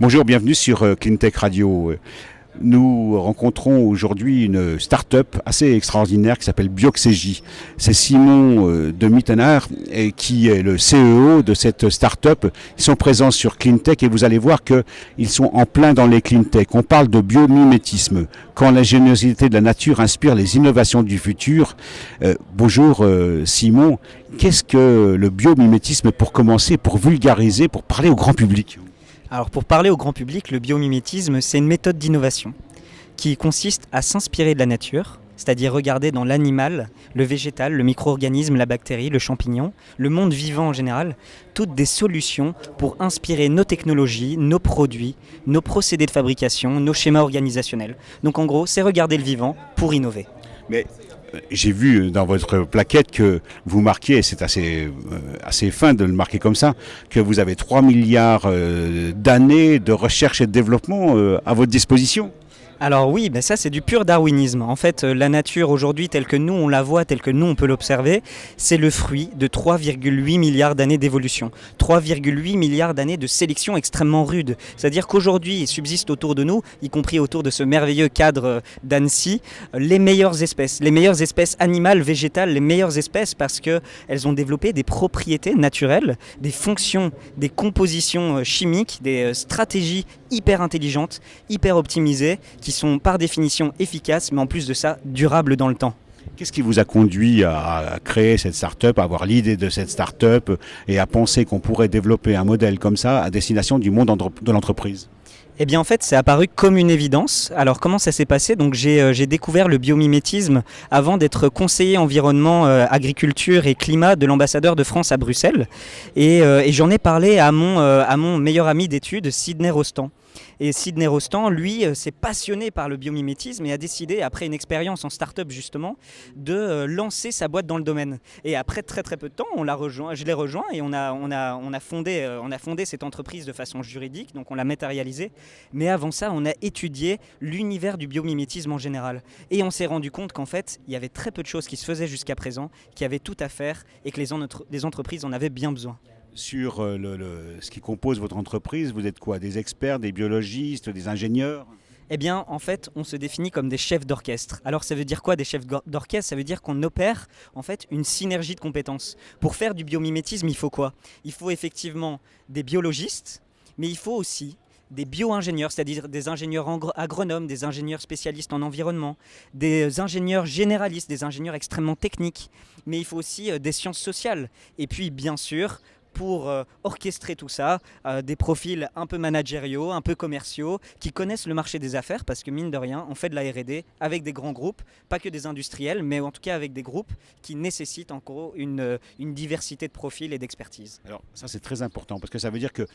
Bonjour, bienvenue sur Cleantech Radio. Nous rencontrons aujourd'hui une start-up assez extraordinaire qui s'appelle Bioxégie. C'est Simon de Mittenard qui est le CEO de cette start-up. Ils sont présents sur Cleantech et vous allez voir qu'ils sont en plein dans les Cleantech. On parle de biomimétisme, quand l'ingéniosité de la nature inspire les innovations du futur. Bonjour Simon, qu'est-ce que le biomimétisme pour commencer, pour vulgariser, pour parler au grand public ? Alors pour parler au grand public, le biomimétisme, c'est une méthode d'innovation qui consiste à s'inspirer de la nature, c'est-à-dire regarder dans l'animal, le végétal, le micro-organisme, la bactérie, le champignon, le monde vivant en général, toutes des solutions pour inspirer nos technologies, nos produits, nos procédés de fabrication, nos schémas organisationnels. Donc en gros, c'est regarder le vivant pour innover. Mais j'ai vu dans votre plaquette que vous marquez, et c'est assez fin de le marquer comme ça, que vous avez 3 milliards d'années de recherche et de développement à votre disposition. Alors oui, ça c'est du pur darwinisme. En fait, la nature aujourd'hui, telle que nous on la voit, telle que nous on peut l'observer, c'est le fruit de 3,8 milliards d'années d'évolution. 3,8 milliards d'années de sélection extrêmement rude. C'est-à-dire qu'aujourd'hui, il subsiste autour de nous, y compris autour de ce merveilleux cadre d'Annecy, les meilleures espèces animales, végétales, les meilleures espèces parce qu'elles ont développé des propriétés naturelles, des fonctions, des compositions chimiques, des stratégies hyper intelligentes, hyper optimisées, qui sont par définition efficaces, mais en plus de ça, durables dans le temps. Qu'est-ce qui vous a conduit à créer cette start-up, à avoir l'idée de cette start-up et à penser qu'on pourrait développer un modèle comme ça à destination du monde de l'entreprise ? Eh bien en fait c'est apparu comme une évidence. Alors comment ça s'est passé ? Donc j'ai découvert le biomimétisme avant d'être conseiller environnement, agriculture et climat de l'ambassadeur de France à Bruxelles. Et j'en ai parlé à mon meilleur ami d'études, Sidney Rostand. Et Sidney Rostand, lui, s'est passionné par le biomimétisme et a décidé, après une expérience en start-up justement, de lancer sa boîte dans le domaine. Et après très très peu de temps, je l'ai rejoint et on a fondé cette entreprise de façon juridique, donc on l'a matérialisée. Mais avant ça, on a étudié l'univers du biomimétisme en général. Et on s'est rendu compte qu'en fait, il y avait très peu de choses qui se faisaient jusqu'à présent, qui avaient tout à faire et que les entreprises en avaient bien besoin. Sur ce qui compose votre entreprise, vous êtes quoi ? Des experts, des biologistes, des ingénieurs ? Eh bien, en fait, on se définit comme des chefs d'orchestre. Alors, ça veut dire quoi, des chefs d'orchestre ? Ça veut dire qu'on opère, en fait, une synergie de compétences. Pour faire du biomimétisme, il faut quoi ? Il faut effectivement des biologistes, mais il faut aussi des bio-ingénieurs, c'est-à-dire des ingénieurs agronomes, des ingénieurs spécialistes en environnement, des ingénieurs généralistes, des ingénieurs extrêmement techniques, mais il faut aussi des sciences sociales. Et puis, bien sûr, pour orchestrer tout ça, des profils un peu managériaux, un peu commerciaux, qui connaissent le marché des affaires, parce que mine de rien, on fait de la R&D avec des grands groupes, pas que des industriels, mais en tout cas avec des groupes qui nécessitent en gros une diversité de profils et d'expertise. Alors ça c'est très important, parce que ça veut dire que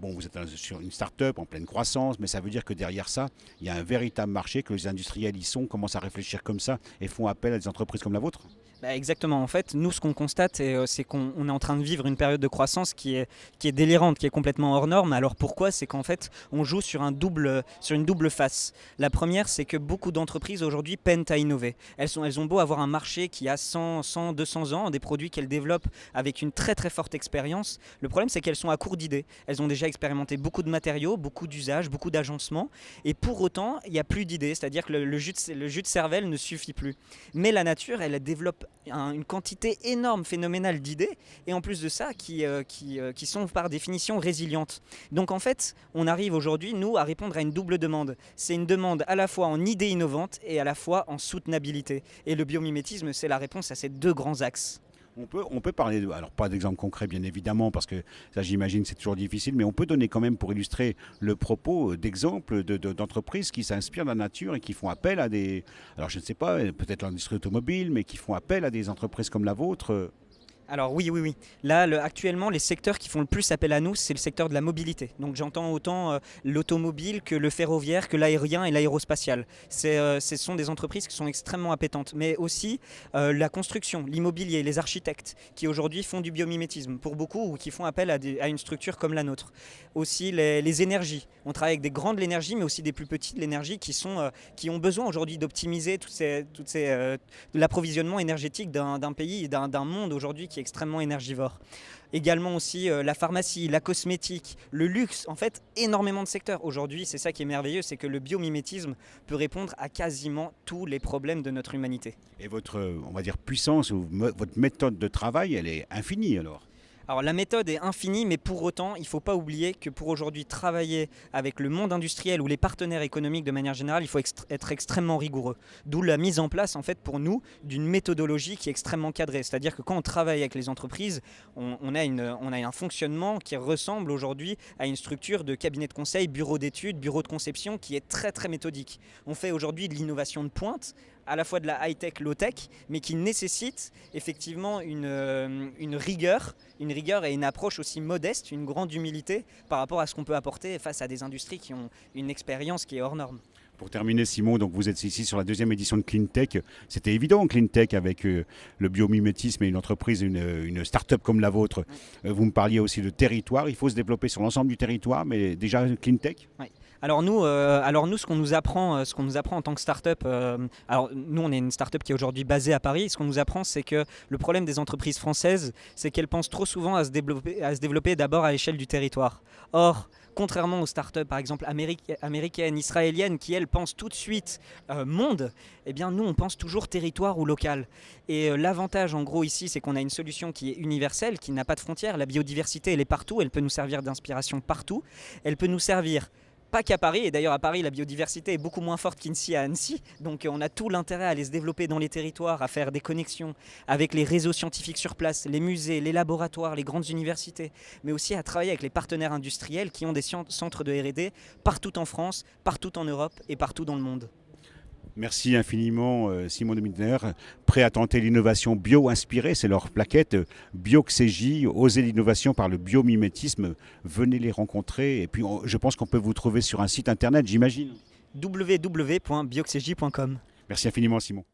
vous êtes sur une start-up en pleine croissance, mais ça veut dire que derrière ça, il y a un véritable marché, que les industriels y sont, commencent à réfléchir comme ça et font appel à des entreprises comme la vôtre. Exactement, en fait, nous ce qu'on constate, c'est qu'on est en train de vivre une période de croissance qui est délirante, qui est complètement hors norme. Alors pourquoi ? C'est qu'en fait, on joue sur une double face. La première, c'est que beaucoup d'entreprises aujourd'hui peinent à innover. Elles ont beau avoir un marché qui a 100, 200 ans, des produits qu'elles développent avec une très très forte expérience. Le problème, c'est qu'elles sont à court d'idées. Elles ont déjà expérimenté beaucoup de matériaux, beaucoup d'usages, beaucoup d'agencements, et pour autant, il n'y a plus d'idées. C'est-à-dire que le jus de cervelle ne suffit plus. Mais la nature, elle développe une quantité énorme, phénoménale d'idées, et en plus de ça, qui sont par définition résilientes. Donc en fait, on arrive aujourd'hui, nous, à répondre à une double demande. C'est une demande à la fois en idées innovantes et à la fois en soutenabilité. Et le biomimétisme, c'est la réponse à ces deux grands axes. On peut parler, alors pas d'exemple concret bien évidemment, parce que ça j'imagine c'est toujours difficile, mais on peut donner quand même pour illustrer le propos d'exemples d'entreprises qui s'inspirent de la nature et qui font appel à alors je ne sais pas, peut-être l'industrie automobile, mais qui font appel à des entreprises comme la vôtre. Alors oui. Là, actuellement, les secteurs qui font le plus appel à nous, c'est le secteur de la mobilité. Donc j'entends autant l'automobile que le ferroviaire, que l'aérien et l'aérospatial. Ce sont des entreprises qui sont extrêmement appétentes. Mais aussi la construction, l'immobilier, les architectes, qui aujourd'hui font du biomimétisme pour beaucoup ou qui font appel à une structure comme la nôtre. Aussi les énergies. On travaille avec des grandes de l'énergie, mais aussi des plus petites de l'énergie qui ont besoin aujourd'hui d'optimiser l'approvisionnement énergétique d'un pays et d'un monde aujourd'hui qui est extrêmement énergivore. Également aussi la pharmacie, la cosmétique, le luxe, en fait énormément de secteurs. Aujourd'hui, c'est ça qui est merveilleux, c'est que le biomimétisme peut répondre à quasiment tous les problèmes de notre humanité. Et votre, on va dire, puissance ou votre méthode de travail, elle est infinie alors. Alors la méthode est infinie, mais pour autant, il ne faut pas oublier que pour aujourd'hui travailler avec le monde industriel ou les partenaires économiques de manière générale, il faut être extrêmement rigoureux. D'où la mise en place, en fait, pour nous, d'une méthodologie qui est extrêmement cadrée. C'est-à-dire que quand on travaille avec les entreprises, on a un fonctionnement qui ressemble aujourd'hui à une structure de cabinet de conseil, bureau d'études, bureau de conception qui est très très méthodique. On fait aujourd'hui de l'innovation de pointe, à la fois de la high-tech, low-tech, mais qui nécessite effectivement une rigueur et une approche aussi modeste, une grande humilité par rapport à ce qu'on peut apporter face à des industries qui ont une expérience qui est hors norme. Pour terminer, Simon, donc vous êtes ici sur la deuxième édition de CleanTech. C'était évident, CleanTech, avec le biomimétisme et une entreprise, une start-up comme la vôtre. Vous me parliez aussi de territoire. Il faut se développer sur l'ensemble du territoire, mais déjà CleanTech. Oui. Alors nous, ce qu'on nous apprend en tant que start-up, alors nous on est une start-up qui est aujourd'hui basée à Paris. Ce qu'on nous apprend, c'est que le problème des entreprises françaises, c'est qu'elles pensent trop souvent à se développer d'abord à l'échelle du territoire. Or, contrairement aux startups par exemple américaines, israéliennes, qui elles pensent tout de suite monde, eh bien nous on pense toujours territoire ou local. Et l'avantage en gros ici, c'est qu'on a une solution qui est universelle, qui n'a pas de frontières. La biodiversité elle est partout, elle peut nous servir d'inspiration partout, elle peut nous servir pas qu'à Paris, et d'ailleurs à Paris la biodiversité est beaucoup moins forte qu'ici à Annecy, donc on a tout l'intérêt à aller se développer dans les territoires, à faire des connexions avec les réseaux scientifiques sur place, les musées, les laboratoires, les grandes universités, mais aussi à travailler avec les partenaires industriels qui ont des centres de R&D partout en France, partout en Europe et partout dans le monde. Merci infiniment Simon de Mittner, prêt à tenter l'innovation bio-inspirée, c'est leur plaquette Bioxégie, oser l'innovation par le biomimétisme, venez les rencontrer et puis je pense qu'on peut vous trouver sur un site internet, j'imagine. www.bioxégie.com. Merci infiniment Simon.